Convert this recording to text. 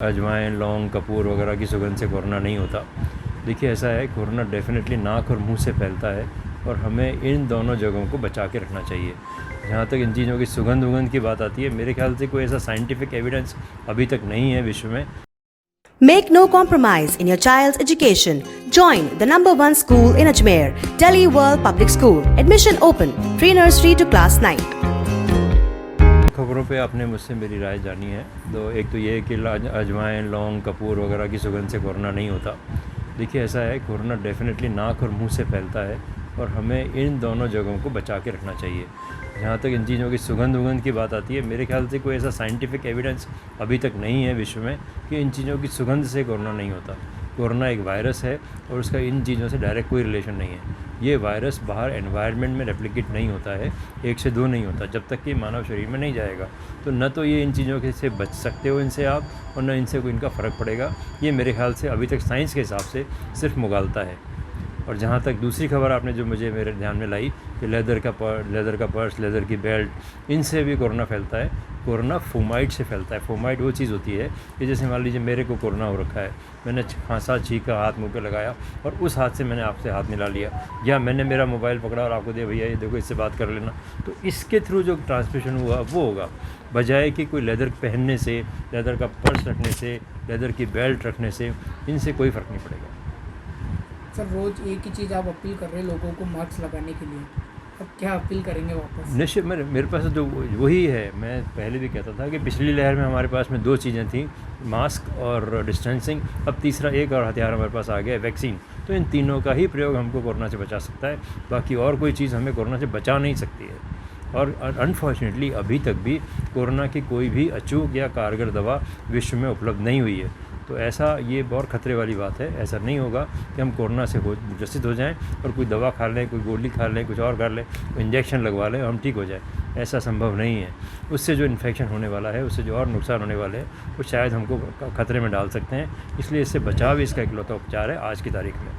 अजवाइन, लौंग, कपूर वगैरह की सुगंध से कोरोना नहीं होता। देखिए ऐसा है, कोरोना डेफिनेटली नाक और मुंह से फैलता है और हमें इन दोनों जगहों को बचा के रखना चाहिए। जहाँ तक इन चीज़ों की सुगंध वगंध की बात आती है, मेरे ख्याल से कोई ऐसा साइंटिफिक एविडेंस अभी तक नहीं है विश्व में। Make no compromise in your child's education. Join the #1 school in Ajmer, Delhi World Public School. Admission open. Pre-nursery to class 9. खबरों पे आपने मुझसे मेरी राय जानी है, तो एक तो ये है कि अजवाइन, लौंग, कपूर वगैरह की सुगंध से कोरोना नहीं होता। देखिए ऐसा है, कोरोना डेफिनेटली नाक और मुंह से फैलता है और हमें इन दोनों जगहों को बचा के रखना चाहिए। जहाँ तक इन चीज़ों की सुगंध वगंध की बात आती है, मेरे ख्याल से कोई ऐसा साइंटिफिक एविडेंस अभी तक नहीं है विश्व में कि इन चीज़ों की सुगंध से कोरोना नहीं होता। कोरोना एक वायरस है और उसका इन चीज़ों से डायरेक्ट कोई रिलेशन नहीं है। ये वायरस बाहर एनवायरनमेंट में रेप्लिकेट नहीं होता है, 1 से 2 नहीं होता, जब तक कि मानव शरीर में नहीं जाएगा। तो न तो ये इन चीज़ों के से बच सकते हो इनसे आप, और न इनसे कोई इनका फ़र्क पड़ेगा। ये मेरे ख्याल से अभी तक साइंस के हिसाब से सिर्फ मुगालता है। और जहाँ तक दूसरी खबर आपने जो मुझे मेरे ध्यान में लाई कि लेदर का पर्स, लेदर की बेल्ट, इनसे भी कोरोना फैलता है। कोरोना फोमाइड से फैलता है। फोमाइड वो चीज़ होती है कि जैसे मान लीजिए मेरे को कोरोना हो रखा है, मैंने खांसा, छींका, हाथ मुँह पे लगाया और उस हाथ से मैंने आपसे हाथ मिला लिया, या मैंने मेरा मोबाइल पकड़ा और आपको दिया, भैया ये देखो इससे बात कर लेना, तो इसके थ्रू जो ट्रांसमिशन हुआ वो होगा, बजाय कि कोई लेदर पहनने से, लेदर का पर्स रखने से, लेदर की बेल्ट रखने से, इनसे कोई फ़र्क नहीं पड़ेगा। सर रोज़ एक ही चीज़ आप अपील कर रहे हैं लोगों को मास्क लगाने के लिए, अब क्या अपील करेंगे वापस? निश्चित, मेरे पास तो वही है। मैं पहले भी कहता था कि पिछली लहर में हमारे पास में 2 चीज़ें थी, मास्क और डिस्टेंसिंग। अब तीसरा एक और हथियार हमारे पास आ गया है, वैक्सीन। तो इन तीनों का ही प्रयोग हमको कोरोना से बचा सकता है, बाकी और कोई चीज़ हमें कोरोना से बचा नहीं सकती है। और अनफॉर्चुनेटली अभी तक भी कोरोना की कोई भी अचूक या कारगर दवा विश्व में उपलब्ध नहीं हुई है। तो ऐसा, ये बहुत खतरे वाली बात है। ऐसा नहीं होगा कि हम कोरोना से ग्रसित हो जाएं और कोई दवा खा लें, कोई गोली खा लें, कुछ और कर लें, इंजेक्शन लगवा लें और हम ठीक हो जाएं। ऐसा संभव नहीं है। उससे जो इन्फेक्शन होने वाला है, उससे जो और नुकसान होने वाले हैं, वो शायद हमको खतरे में डाल सकते हैं। इसलिए इससे बचाव इसका इकलौता उपचार है आज की तारीख में।